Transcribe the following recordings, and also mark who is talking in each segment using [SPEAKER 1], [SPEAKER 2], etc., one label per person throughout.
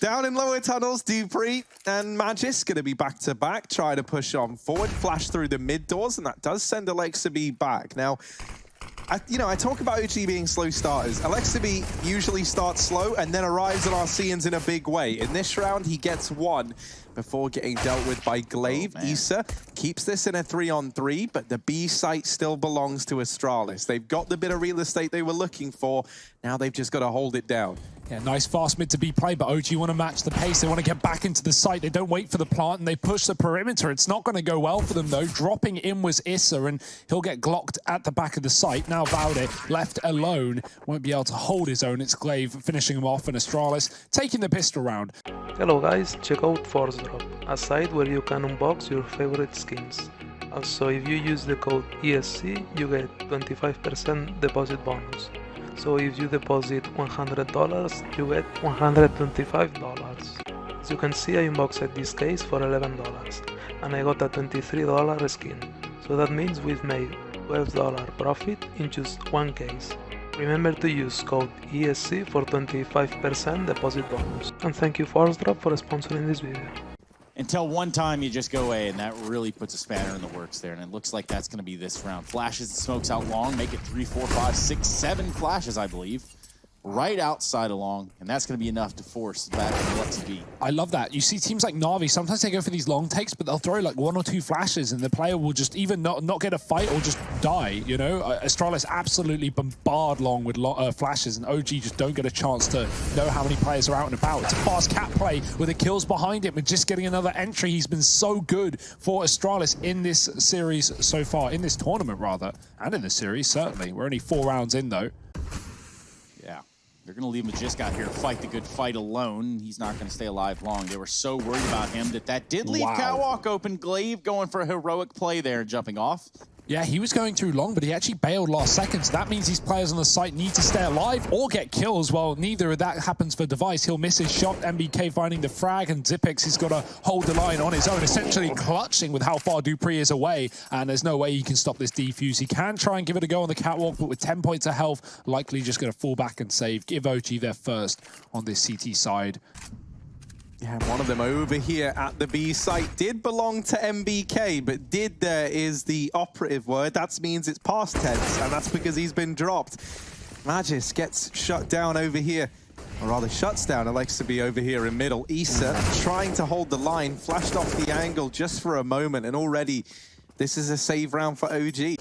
[SPEAKER 1] Down in lower tunnels, Dupree and Magis going to be back-to-back, try to push on forward, flash through the mid doors, and that does send Alexaby back. Now, I talk about OG being slow starters. Alexaby usually starts slow and then arrives at Arceans in a big way. In this round, he gets one before getting dealt with by Glaive. Issa keeps this in a 3-on-3, but the B site still belongs to Astralis. They've got the bit of real estate they were looking for. Now they've just got to hold it down.
[SPEAKER 2] Yeah, nice fast mid to be played, but OG want to match the pace. They want to get back into the site. They don't wait for the plant, and they push the perimeter. It's not going to go well for them, though. Dropping in was Issa, and he'll get glocked at the back of the site. Now Valde, left alone, won't be able to hold his own. It's Glaive finishing him off, and Astralis taking the pistol round.
[SPEAKER 3] Hello guys, check out Force Drop, a site where you can unbox your favorite skins. Also, if you use the code ESC, you get 25% deposit bonus. So if you deposit $100, you get $125. As you can see, I unboxed this case for $11, and I got a $23 skin. So that means we've made $12 profit in just one case. Remember to use code ESC for 25% deposit bonus. And thank you Force Drop for sponsoring this video.
[SPEAKER 4] Until one time you just go away, and that really puts a spanner in the works there, and it looks like that's going to be this round. Flashes and smokes out long, make it 3, 4, 5, 6, 7 flashes, I believe. Right outside along, and that's going to be enough to force back Alexaby.
[SPEAKER 2] I love that. You see teams like Na'Vi, sometimes they go for these long takes, but they'll throw like 1 or 2 flashes, and the player will just either not get a fight or just die, you know? Astralis absolutely bombard long with flashes, and OG just don't get a chance to know how many players are out and about. It's a fast cat play with the kills behind him, and just getting another entry. He's been so good for Astralis in this series so far, in this tournament rather, and in the series, certainly. We're only 4 rounds in, though.
[SPEAKER 4] Yeah. They're going to leave Magisk out here to fight the good fight alone. He's not going to stay alive long. They were so worried about him that did leave Catwalk open. Glaive going for a heroic play there, jumping off.
[SPEAKER 2] Yeah, he was going through long, but he actually bailed last second. So that means these players on the site need to stay alive or get kills. Well, neither of that happens for Device. He'll miss his shot. MBK finding the frag, and Zipex has got to hold the line on his own, essentially clutching with how far Dupree is away. And there's no way he can stop this defuse. He can try and give it a go on the catwalk, but with 10 points of health, likely just going to fall back and save. Give OG their first on this CT side.
[SPEAKER 1] Yeah, one of them over here at the B site did belong to MBK, but did there is the operative word. That means it's past tense, and that's because he's been dropped. Magis gets shut down over here, or rather shuts down Alexaby over here in middle. Issa trying to hold the line, flashed off the angle just for a moment, and already this is a save round for OG.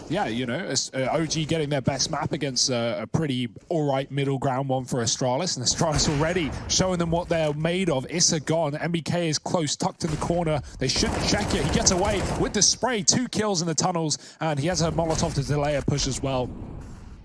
[SPEAKER 2] Yeah, you know, OG getting their best map against a pretty all-right middle ground one for Astralis, and Astralis already showing them what they're made of. Issa gone, MBK is close, tucked in the corner. They shouldn't check it. He gets away with the spray, 2 kills in the tunnels, and he has a Molotov to delay a push as well.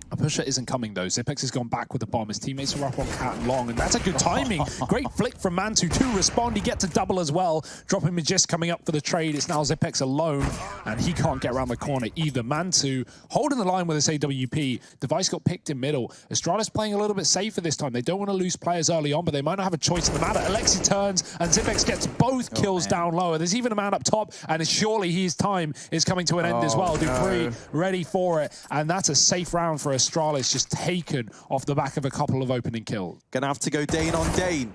[SPEAKER 2] A pusher isn't coming though. Zipex has gone back with the bomb. His teammates are up on Cat and Long, and that's a good timing. Great flick from Mantu to respond. He gets a double as well. Dropping Magis coming up for the trade. It's now Zipex alone, and he can't get around the corner either. Mantu holding the line with his AWP. Device got picked in middle. Astralis playing a little bit safer this time. They don't want to lose players early on, but they might not have a choice in the matter. Alexi turns, and Zipex gets both kills down lower. There's even a man up top, and surely his time is coming to an end as well. Dupree ready for it, and that's a safe round for Astralis, just taken off the back of a couple of opening kills.
[SPEAKER 1] Gonna have to go Dane on Dane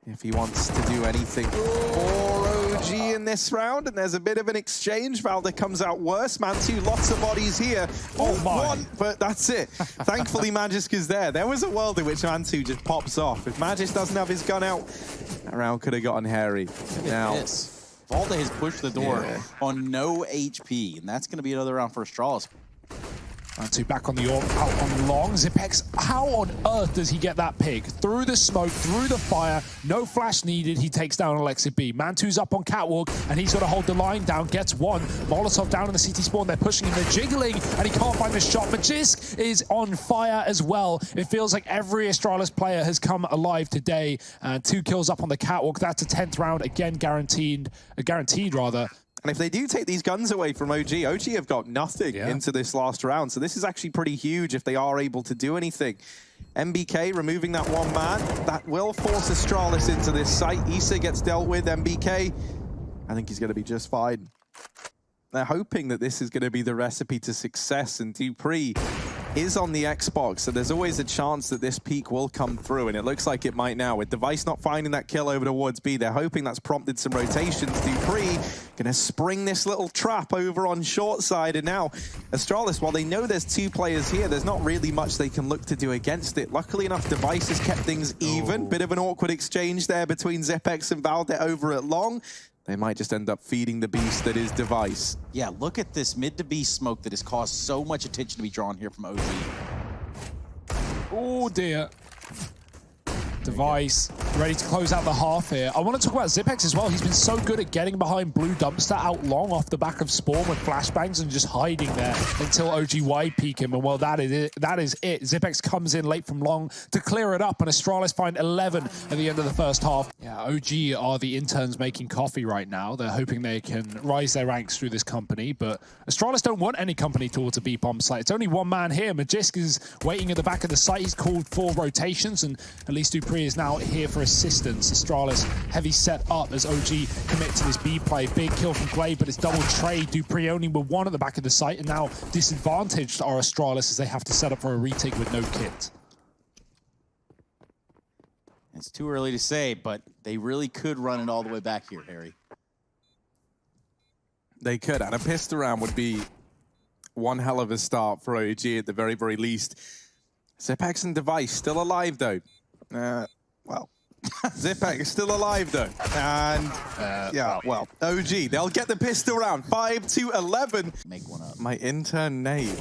[SPEAKER 1] if he wants to do anything for OG in this round, and there's a bit of an exchange. Valde comes out worse. Mantu, lots of bodies here.
[SPEAKER 2] Oh my.
[SPEAKER 1] One, but that's it. Thankfully, Magisk is there. There was a world in which Mantu just pops off. If Magisk doesn't have his gun out, that round could have gotten hairy. Now,
[SPEAKER 4] Valde has pushed the door on no HP, and that's going to be another round for Astralis.
[SPEAKER 2] Mantu back on the orb, out on long. Zipex, how on earth does he get that pick? Through the smoke, through the fire, no flash needed, he takes down Alexaby. Mantu's up on catwalk, and he's got to hold the line down, gets one. Molotov down in the CT spawn, they're pushing him, they're jiggling, and he can't find the shot. Magisk is on fire as well. It feels like every Astralis player has come alive today, and 2 kills up on the catwalk. That's a 10th round, again guaranteed rather.
[SPEAKER 1] and if they do take these guns away from OG have got nothing into this last round. So this is actually pretty huge if they are able to do anything. MBK removing that one man. That will force Astralis into this site. Issa gets dealt with. MBK, I think he's going to be just fine. They're hoping that this is going to be the recipe to success, and Dupree is on the Xbox, so there's always a chance that this peak will come through, and it looks like it might now. With Device not finding that kill over towards B, they're hoping that's prompted some rotations. Dupree gonna spring this little trap over on short side, and now Astralis, while they know there's 2 players here, there's not really much they can look to do against it. Luckily enough, Device has kept things even. Bit of an awkward exchange there between Zipex and Valde over at long. They might just end up feeding the beast that is Device.
[SPEAKER 4] Yeah, look at this mid to B smoke that has caused so much attention to be drawn here from OG.
[SPEAKER 2] Oh dear. Device ready to close out the half here. I want to talk about Zipex as well. He's been so good at getting behind Blue Dumpster out long off the back of Spawn with flashbangs and just hiding there until OG wide peek him. And well, that is it. Zipex comes in late from long to clear it up, and Astralis find 11 at the end of the first half. Yeah, OG are the interns making coffee right now. They're hoping they can rise their ranks through this company, but Astralis don't want any company towards a B bomb site. It's only one man here. Magisk is waiting at the back of the site. He's called 4 rotations, and at least Dupree is now here for assistance. Astralis heavy set up as OG commit to this B play. Big kill from Glade, but it's double trade. Dupree only with 1 at the back of the site, and now disadvantaged are Astralis as they have to set up for a retake with no kit.
[SPEAKER 4] It's too early to say, but they really could run it all the way back here, Harry.
[SPEAKER 1] They could, and a pistol round would be one hell of a start for OG at the very, very least. Zipex and Device still alive, though. Well, Zipex is still alive, though. And, well, OG, they'll get the pistol round. 5-11.
[SPEAKER 4] Make one up.
[SPEAKER 1] My intern name.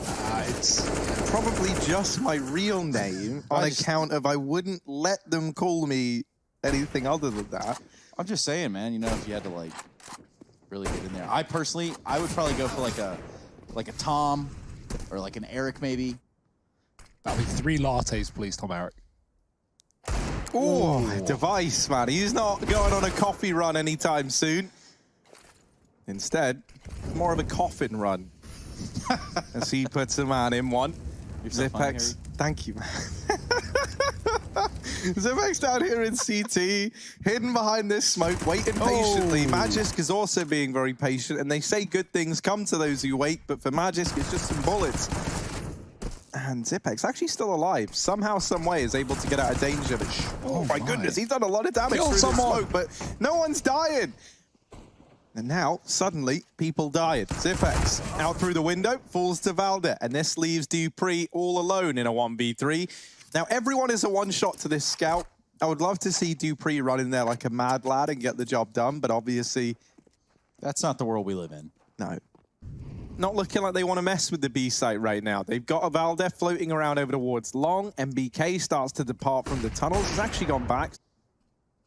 [SPEAKER 1] It's probably just my real name on account of I wouldn't let them call me anything other than that.
[SPEAKER 4] I'm just saying, man, you know, if you had to, like, really get in there. I personally, I would probably go for, like a Tom or, like, an Eric, maybe.
[SPEAKER 2] That'll be 3 lattes, please, Tom Eric.
[SPEAKER 1] Oh, Device, man. He's not going on a coffee run anytime soon. Instead, more of a coffin run. As he puts a man in one. Zipex, thank you, man. Zipex down here in CT, hidden behind this smoke, waiting patiently. Magisk is also being very patient, and they say good things come to those who wait, but for Magisk, it's just some bullets. And Zipex actually still alive. Somehow, some way is able to get out of danger. But oh my goodness, he's done a lot of damage through the smoke, but no one's dying. And now, suddenly, people died. Zipex out through the window, falls to Valde, and this leaves Dupree all alone in a 1v3. Now, everyone is a one-shot to this scout. I would love to see Dupree run in there like a mad lad and get the job done, but obviously...
[SPEAKER 4] That's not the world we live in.
[SPEAKER 1] No. Not looking like they want to mess with the B site right now. They've got a Valde floating around over towards long. MBK starts to depart from the tunnels. He's actually gone back.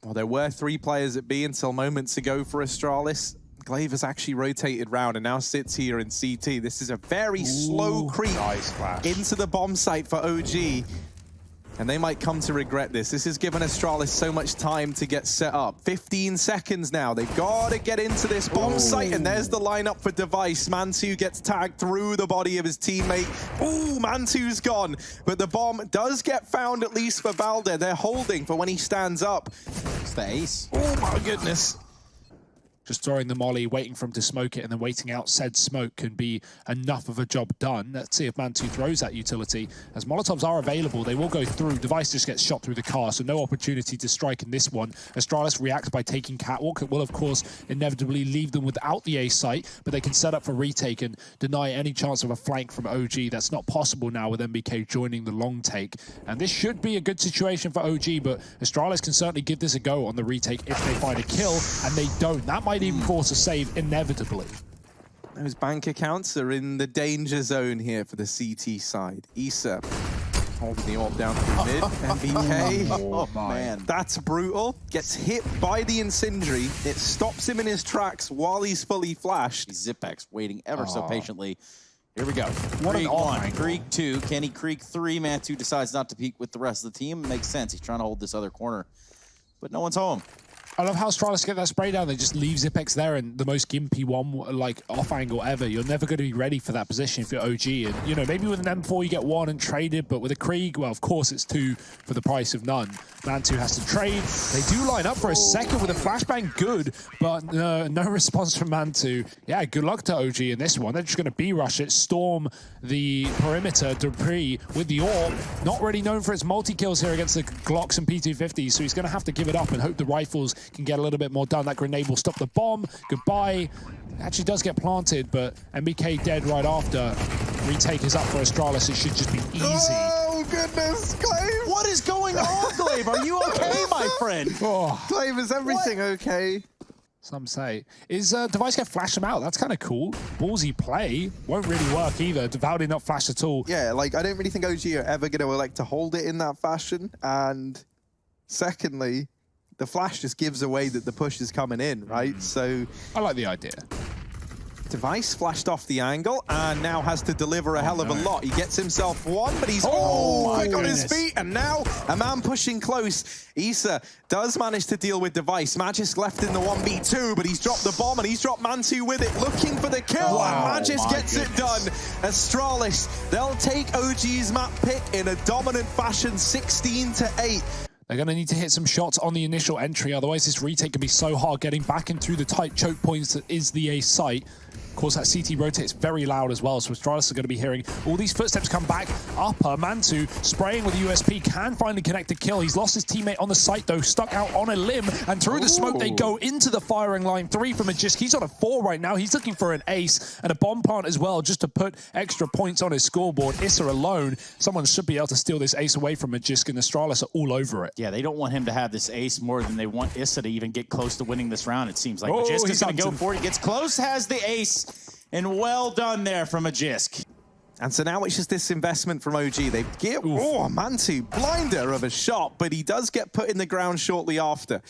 [SPEAKER 1] Well, there were 3 players at B until moments ago for Astralis. Glaive has actually rotated round and now sits here in CT. This is a very slow creep into the bomb site for OG. And they might come to regret this. This has given Astralis so much time to get set up. 15 seconds now. They've got to get into this bomb site. And there's the lineup for Device. Mantu gets tagged through the body of his teammate. Ooh, Mantu's gone. But the bomb does get found, at least for Valde. They're holding for when he stands up.
[SPEAKER 4] It's the ace.
[SPEAKER 1] Oh, my goodness.
[SPEAKER 2] Just throwing the molly, waiting for him to smoke it, and then waiting out said smoke can be enough of a job done. Let's see if Mantu throws that utility. As Molotovs are available, they will go through. Device just gets shot through the car, so no opportunity to strike in this one. Astralis reacts by taking Catwalk. It will, of course, inevitably leave them without the A site, but they can set up for retake and deny any chance of a flank from OG. That's not possible now with MBK joining the long take. And this should be a good situation for OG, but Astralis can certainly give this a go on the retake if they find a kill, and they don't. That might even force a save inevitably.
[SPEAKER 1] Those bank accounts are in the danger zone here for the CT side. Issa holding the AWP down through mid. MBK.
[SPEAKER 4] Oh, man.
[SPEAKER 1] That's brutal. Gets hit by the incendiary. It stops him in his tracks while he's fully flashed.
[SPEAKER 4] Zipex waiting ever so patiently. Here we go.
[SPEAKER 2] What an
[SPEAKER 4] Krieg
[SPEAKER 2] off
[SPEAKER 4] 1,
[SPEAKER 2] angle.
[SPEAKER 4] Krieg 2, Kenny Krieg 3. Mantu decides not to peek with the rest of the team. Makes sense. He's trying to hold this other corner, but no one's home.
[SPEAKER 2] I love how Astralis get that spray down. They just leave Zipex there in the most gimpy one, like, off angle ever. You're never going to be ready for that position if you're OG. And, you know, maybe with an M4 you get 1 and traded, but with a Krieg, well, of course it's 2 for the price of none. Man2 has to trade. They do line up for a second with a flashbang, good, but no response from Man2. Yeah, good luck to OG in this one. They're just going to B-rush it, storm the perimeter. Dupree with the AWP, not really known for its multi-kills here against the Glocks and P250s, so he's going to have to give it up and hope the rifles can get a little bit more done. That grenade will stop the bomb. Goodbye. Actually does get planted, but MBK dead right after. Retake is up for Astralis. It should just be easy.
[SPEAKER 1] Oh, goodness, Clave!
[SPEAKER 4] What is going on, Glaive? Are you okay, my friend?
[SPEAKER 2] Oh,
[SPEAKER 1] Clave, is everything okay?
[SPEAKER 2] some say. Is Device gonna flash him out? That's kind of cool. Ballsy play. Won't really work either. Devout did not flash at all.
[SPEAKER 1] Yeah, like, I don't really think OG are ever going to elect to hold it in that fashion. And secondly, the flash just gives away that the push is coming in, right? So
[SPEAKER 2] I like the idea.
[SPEAKER 1] Device flashed off the angle and now has to deliver a hell of a lot. He gets himself 1, but he's quick on his feet, and now a man pushing close. Issa does manage to deal with Device. Magisk left in the 1v2, but he's dropped the bomb and he's dropped Man2 with it, looking for the kill, and Magisk gets it done. Astralis, they'll take OG's map pick in a dominant fashion, 16-8.
[SPEAKER 2] They're going to need to hit some shots on the initial entry, otherwise this retake can be so hard getting back into the tight choke points that is the A site. Of course, that CT rotates very loud as well, so Astralis are going to be hearing all these footsteps come back. Upper, Man2 spraying with the USP, can finally connect a kill. He's lost his teammate on the site though, stuck out on a limb, and through the smoke they go into the firing line. 3 from Magisk. He's on a 4 right now. He's looking for an ace and a bomb plant as well, just to put extra points on his scoreboard. Issa alone, someone should be able to steal this ace away from Magisk, and Astralis are all over it.
[SPEAKER 4] Yeah, they don't want him to have this ace more than they want Issa to even get close to winning this round, it seems like. Magisk is going to go for it. He gets close, has the ace. And well done there from Magisk.
[SPEAKER 1] And so now it's just this investment from OG. They get, Man2, blinder of a shot, but he does get put in the ground shortly after.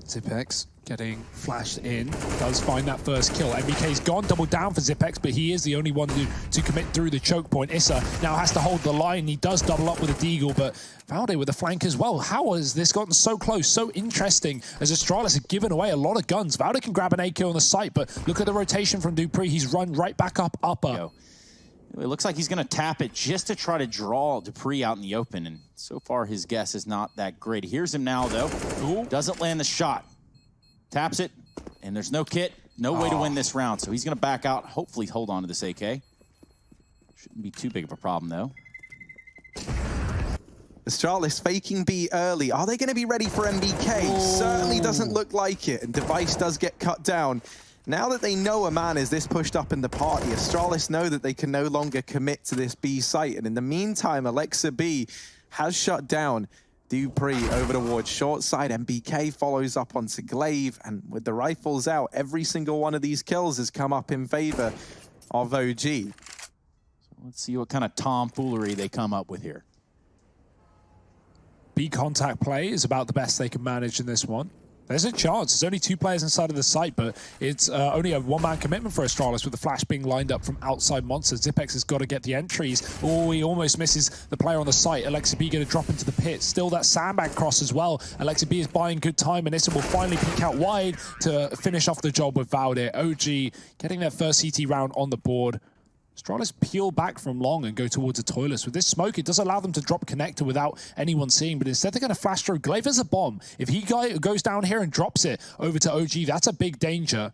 [SPEAKER 2] Zipex getting flashed in, does find that first kill. MBK's gone, double down for Zipex, but he is the only one to commit through the choke point. Issa now has to hold the line. He does double up with a deagle, but Valde with the flank as well. How has this gotten so close, so interesting, as Astralis have given away a lot of guns. Valde can grab an AK on the site, but look at the rotation from Dupree. He's run right back up upper.
[SPEAKER 4] It looks like he's going to tap it just to try to draw Dupree out in the open, and so far his guess is not that great. He hears him now, though. Ooh. Doesn't land the shot. Taps it, and there's no kit, no way to win this round, so he's going to back out, hopefully hold on to this AK. Shouldn't be too big of a problem, though.
[SPEAKER 1] Astralis faking B early. Are they going to be ready for MBK? Certainly doesn't look like it, and Device does get cut down. Now that they know a man is this pushed up in the party, Astralis know that they can no longer commit to this B site, and in the meantime, Alexa B has shut down Dupree over towards short side. MBK follows up onto Glaive, and with the rifles out, every single one of these kills has come up in favor of OG.
[SPEAKER 4] So let's see what kind of tomfoolery they come up with here.
[SPEAKER 2] B contact play is about the best they can manage in this one. There's a chance. There's only 2 players inside of the site, but it's only a 1-man commitment for Astralis with the flash being lined up from outside monsters. Zipex has got to get the entries. Oh, he almost misses the player on the site. Alexa B going to drop into the pit. Still that sandbag cross as well. Alexa B is buying good time, and Issa will finally peek out wide to finish off the job with Valde. OG getting their first CT round on the board. Astralis peel back from long and go towards a toilet. With this smoke, it does allow them to drop connector without anyone seeing, but instead they're going to flash through. Glaive has a bomb. If he goes down here and drops it over to OG, that's a big danger.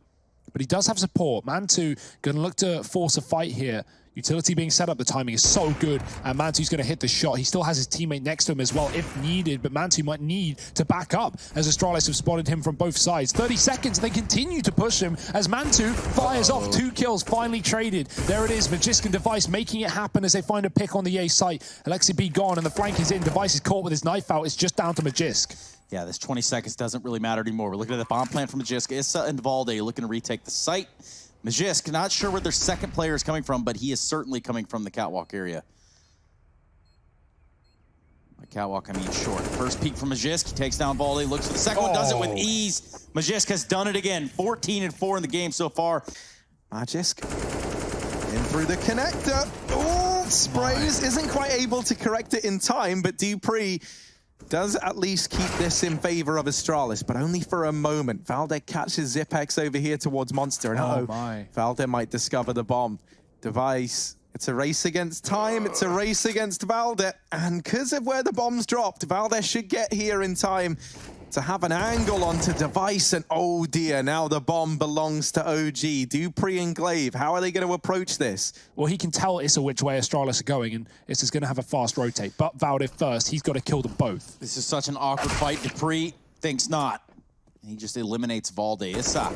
[SPEAKER 2] But he does have support. Man2 going to look to force a fight here. Utility being set up, the timing is so good, and Man2's going to hit the shot. He still has his teammate next to him as well if needed, but Man2 might need to back up as Astralis have spotted him from both sides. 30 seconds, and they continue to push him as Man2 fires off 2 kills, finally traded. There it is, Magisk and Device making it happen as they find a pick on the A site. Alexa B gone, and the flank is in. Device is caught with his knife out. It's just down to Magisk.
[SPEAKER 4] Yeah, this 20 seconds doesn't really matter anymore. We're looking at the bomb plant from Magisk. Issa and Valde looking to retake the site. Magisk, not sure where their second player is coming from, but he is certainly coming from the catwalk area. By catwalk, I mean short. First peek from Magisk, he takes down Valde, looks for the second one, does it with ease. Magisk has done it again, 14-4 in the game so far.
[SPEAKER 1] Magisk in through the connector. Oh, sprays, isn't quite able to correct it in time, but Dupree does at least keep this in favor of Astralis, but only for a moment. Valde catches Zipex over here towards Monster, and
[SPEAKER 2] Oh my.
[SPEAKER 1] Valde might discover the bomb. Device, it's a race against time, it's a race against Valde, and because of where the bomb's dropped, Valde should get here in time to have an angle onto Device, and oh dear, now the bomb belongs to OG. Dupree and Glaive, how are they going to approach this?
[SPEAKER 2] Well, he can tell Issa which way Astralis are going, and Issa's going to have a fast rotate. But Valde first, he's got to kill them both.
[SPEAKER 4] This is such an awkward fight. Dupree thinks not. He just eliminates Valde. Issa,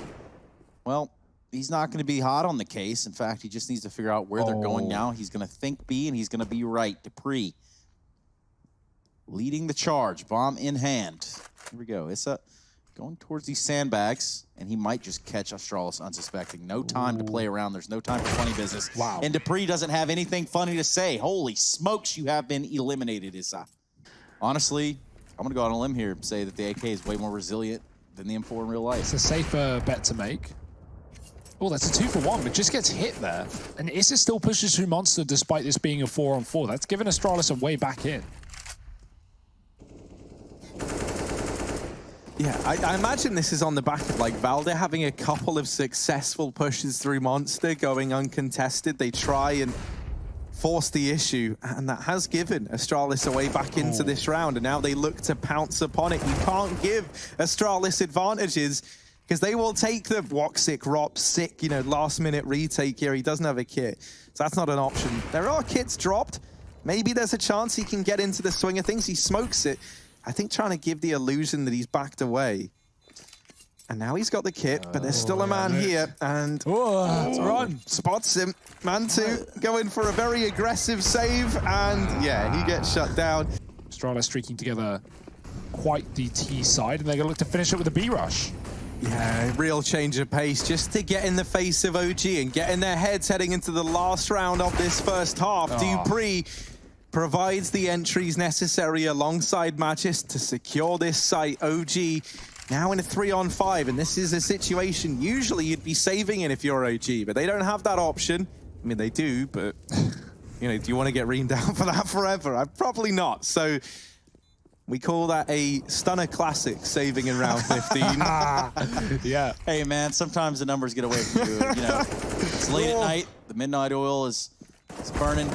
[SPEAKER 4] well, he's not going to be hot on the case. In fact, he just needs to figure out where they're going now. He's going to think B, and he's going to be right. Dupree leading the charge, bomb in hand. Here we go. Issa going towards these sandbags, and he might just catch Astralis unsuspecting. No time to play around. There's no time for funny business.
[SPEAKER 2] Wow.
[SPEAKER 4] And Dupree doesn't have anything funny to say. Holy smokes, you have been eliminated, Issa. Honestly, I'm going to go on a limb here and say that the AK is way more resilient than the M4 in real life.
[SPEAKER 2] It's a safer bet to make. Oh, that's a 2-for-1, but just gets hit there. And Issa still pushes through Monster despite this being a 4-on-4. That's given Astralis a way back in.
[SPEAKER 1] Yeah, I imagine this is on the back of like Valde having a couple of successful pushes through Monster, going uncontested. They try and force the issue, and that has given Astralis a way back into this round, and now they look to pounce upon it. You can't give Astralis advantages because they will take the Woxic, Rop, sick, you know, last-minute retake here. He doesn't have a kit, so that's not an option. There are kits dropped. Maybe there's a chance he can get into the swing of things. He smokes it. I think trying to give the illusion that he's backed away. And now he's got the kit, but there's still a man here, and
[SPEAKER 2] Run.
[SPEAKER 1] spots him. Man 2 going for a very aggressive save, and yeah, he gets shut down.
[SPEAKER 2] Astralis streaking together quite the T side, and they're going to look to finish it with a B rush.
[SPEAKER 1] Yeah, real change of pace just to get in the face of OG and get in their heads heading into the last round of this first half. Dupree provides the entries necessary alongside Magis to secure this site. OG now in a 3-on-5, and this is a situation usually you'd be saving in if you're OG, but they don't have that option. I mean, they do, but you know, do you want to get reamed down for that forever? Probably not. So we call that a stunner classic, saving in round 15.
[SPEAKER 2] Yeah.
[SPEAKER 4] Hey, man, sometimes the numbers get away from you. You know, it's late at night. The midnight oil is burning.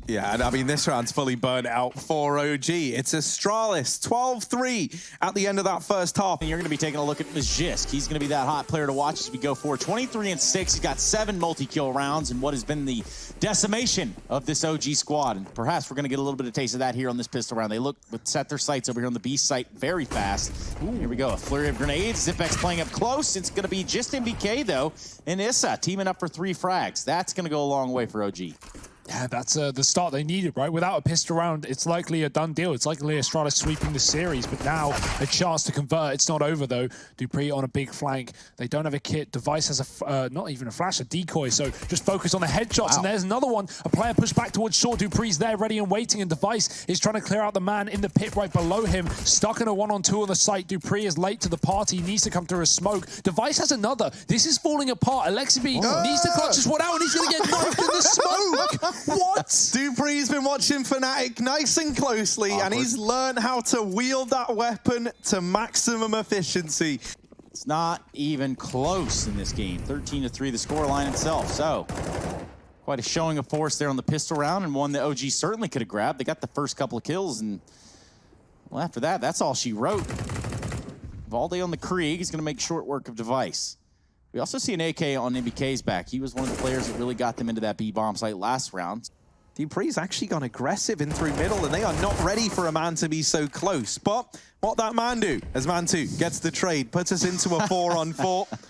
[SPEAKER 1] Yeah, and I mean, this round's fully burnt out for OG. It's Astralis, 12-3 at the end of that first half.
[SPEAKER 4] And you're going to be taking a look at Majisk. He's going to be that hot player to watch as we go forward. 23-6. He's got 7 multi-kill rounds in what has been the decimation of this OG squad. And perhaps we're going to get a little bit of taste of that here on this pistol round. They look to set their sights over here on the B site very fast. Ooh. Here we go. A flurry of grenades. Zipex playing up close. It's going to be just MBK, though. And Issa teaming up for 3 frags. That's going to go a long way for OG.
[SPEAKER 2] Yeah, that's the start they needed, right? Without a pistol round, it's likely a done deal. It's likely Astralis sweeping the series, but now a chance to convert. It's not over, though. Dupree on a big flank. They don't have a kit. Device has a, not even a flash, a decoy, so just focus on the headshots. Wow. And there's another one. A player pushed back towards short. Dupree's there, ready and waiting, and Device is trying to clear out the man in the pit right below him. Stuck in a 1-on-2 on the site. Dupree is late to the party. He needs to come through a smoke. Device has another. This is falling apart. Alexibi needs to clutch this one out, and he's going to get knifed in the smoke. What?
[SPEAKER 1] Dupree's been watching Fnatic nice and closely, and he's learned how to wield that weapon to maximum efficiency.
[SPEAKER 4] It's not even close in this game. 13-3 the scoreline itself. So quite a showing of force there on the pistol round, and one that OG certainly could have grabbed. They got the first couple of kills, and well, after that, that's all she wrote. Valde on the Krieg is going to make short work of Device. We also see an AK on MBK's back. He was one of the players that really got them into that B-bomb site last round.
[SPEAKER 1] Dupree's actually gone aggressive in through middle, and they are not ready for a man to be so close. But what that man do, as man 2 gets the trade, puts us into a 4-on-4.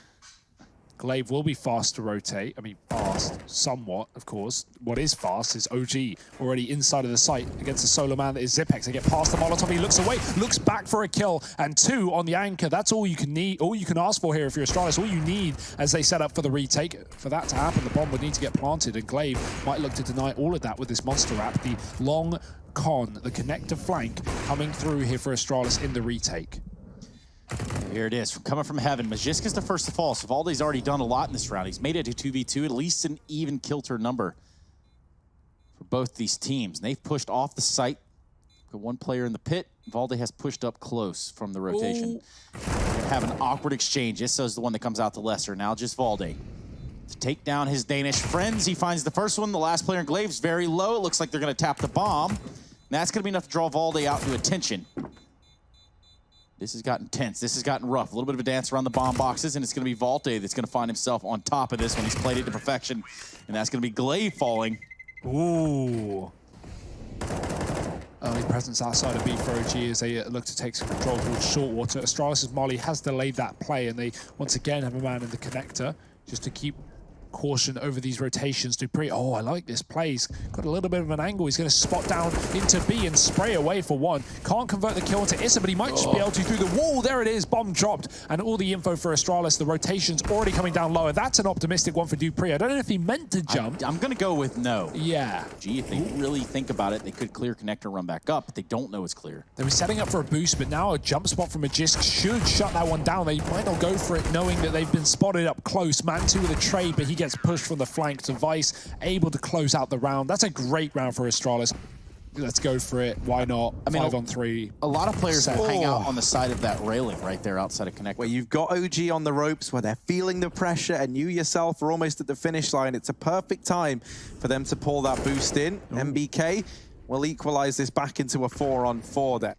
[SPEAKER 2] Glaive will be fast to rotate. I mean, fast, somewhat, of course. What is fast is OG already inside of the site against a solo man that is Zipex. They get past the Molotov, he looks away, looks back for a kill, and 2 on the anchor. That's all you can need, all you can ask for here if you're Astralis. All you need as they set up for the retake. For that to happen, the bomb would need to get planted, and Glaive might look to deny all of that with this monster wrap. The long con, the connector flank coming through here for Astralis in the retake.
[SPEAKER 4] Here it is, coming from heaven. Majisk is the first to fall, so Valde's already done a lot in this round. He's made it to 2v2, at least an even kill turn number for both these teams. And they've pushed off the site. Got one player in the pit. Valde has pushed up close from the rotation. Gonna have an awkward exchange. Issa's the one that comes out to lesser. Now just Valde. To take down his Danish friends, he finds the first one. The last player in Glave's very low. It looks like they're gonna tap the bomb. And that's gonna be enough to draw Valde out to attention. This has gotten tense. This has gotten rough. A little bit of a dance around the bomb boxes, and it's going to be Valde that's going to find himself on top of this when he's played it to perfection. And that's going to be Glaive falling.
[SPEAKER 2] Ooh. Early presence outside of B for OG as they look to take some control towards Shortwater. Astralis' Molly has delayed that play, and they once again have a man in the connector just to keep caution over these rotations. Dupree, oh, I like this play. He's got a little bit of an angle. He's going to spot down into B and spray away for one. Can't convert the kill into Issa, but he might just be able to through the wall. There it is, bomb dropped. And all the info for Astralis, the rotation's already coming down lower. That's an optimistic one for Dupree. I don't know if he meant to jump.
[SPEAKER 4] I'm going to go with no.
[SPEAKER 2] Yeah.
[SPEAKER 4] Gee, if they really think about it, they could clear connector, run back up, but they don't know it's clear.
[SPEAKER 2] They were setting up for a boost, but now a jump spot from Magisk should shut that one down. They might not go for it, knowing that they've been spotted up close. Man2 with a trade, but he gets pushed from the flank. Device able to close out the round. That's a great round for Astralis. Let's go for it. Why not? I mean, 5 on 3.
[SPEAKER 4] A lot of players will hang out on the side of that railing right there outside of connector.
[SPEAKER 1] Where you've got OG on the ropes, where they're feeling the pressure, and you yourself are almost at the finish line. It's a perfect time for them to pull that boost in. MBK will equalize this back into a 4-on-4 there.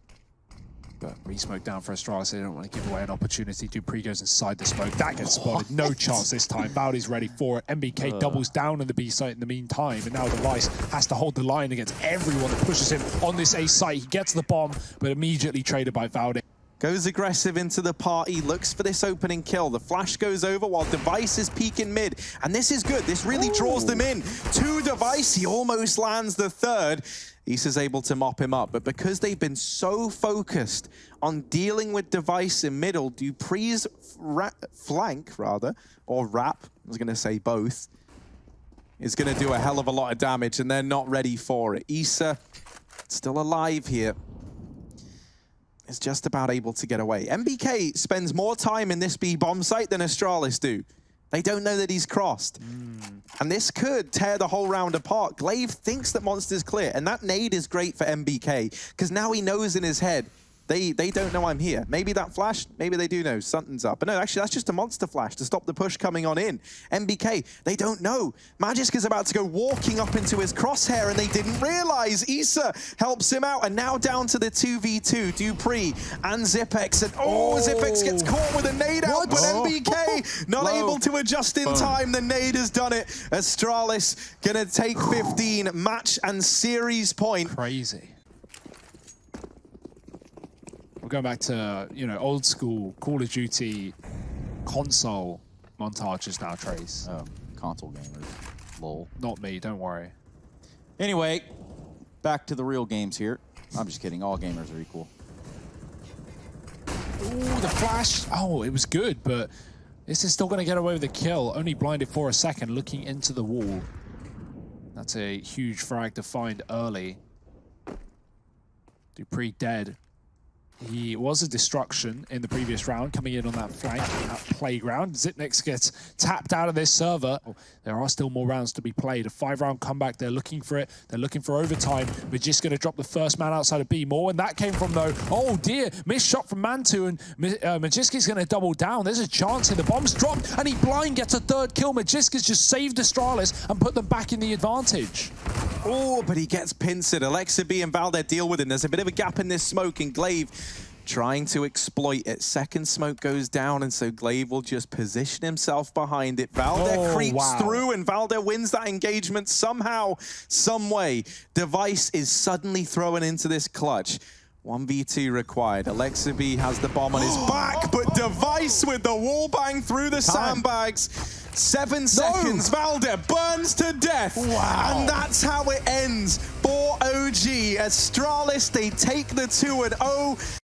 [SPEAKER 2] But re-smoke down for Astralis. They don't want to give away an opportunity. Dupree goes inside the smoke. That gets spotted. No chance this time. Valde's ready for it. MBK doubles down on the B site in the meantime. And now Device has to hold the line against everyone that pushes him on this A site. He gets the bomb, but immediately traded by Valde.
[SPEAKER 1] Goes aggressive into the party, looks for this opening kill. The flash goes over while Device is peeking mid. And this is good. This really draws them in. 2 Device, he almost lands the 3rd. Issa's able to mop him up, but because they've been so focused on dealing with Device in middle, Dupree's flank, or wrap, I was going to say both, is going to do a hell of a lot of damage, and they're not ready for it. Issa, still alive here, is just about able to get away. MBK spends more time in this B bomb site than Astralis do. They don't know that he's crossed. And this could tear the whole round apart. Glaive thinks that Monster's clear, and that nade is great for MBK, because now he knows in his head, they don't know I'm here. Maybe that flash, maybe they do know something's up. But no, actually, that's just a monster flash to stop the push coming on in. MBK, they don't know. Magisk is about to go walking up into his crosshair, and they didn't realize. Issa helps him out, and now down to the 2v2, Dupree and Zipex. And Zipex gets caught with a nade out, but MBK not able to adjust in time. The nade has done it. Astralis gonna take 15 match and series point.
[SPEAKER 2] Crazy. We're going back to, you know, old school Call of Duty console montages now, Trace.
[SPEAKER 4] Console gamers. Lol.
[SPEAKER 2] Not me, don't worry.
[SPEAKER 4] Anyway, back to the real games here. I'm just kidding. All gamers are equal.
[SPEAKER 2] Ooh, the flash. Oh, it was good, but this is still going to get away with the kill. Only blinded for a second, looking into the wall. That's a huge frag to find early. Dupree dead. He was a destruction in the previous round, coming in on that flank, that playground. Zipnix gets tapped out of this server. There are still more rounds to be played. A 5-round comeback, they're looking for it. They're looking for overtime. We're just going to drop the first man outside of B. More, and that came from, though, oh dear, missed shot from Man2, and Magiski's going to double down. There's a chance here. The bomb's dropped, and he blind gets a 3rd kill. Magiska's just saved Astralis and put them back in the advantage.
[SPEAKER 1] Oh, but he gets pincered. Alexa B and Valde deal with him. There's a bit of a gap in this smoke, and Glaive trying to exploit it. Second smoke goes down, and so Glaive will just position himself behind it. Valde creeps through, and Valde wins that engagement somehow, some way. Device is suddenly thrown into this clutch. 1v2 required. Alexa B has the bomb on his back, but Device with the wall bang through the sandbags. 7 seconds, Valde burns to death. Wow. And that's how it ends for OG. Astralis, they take the 2-0.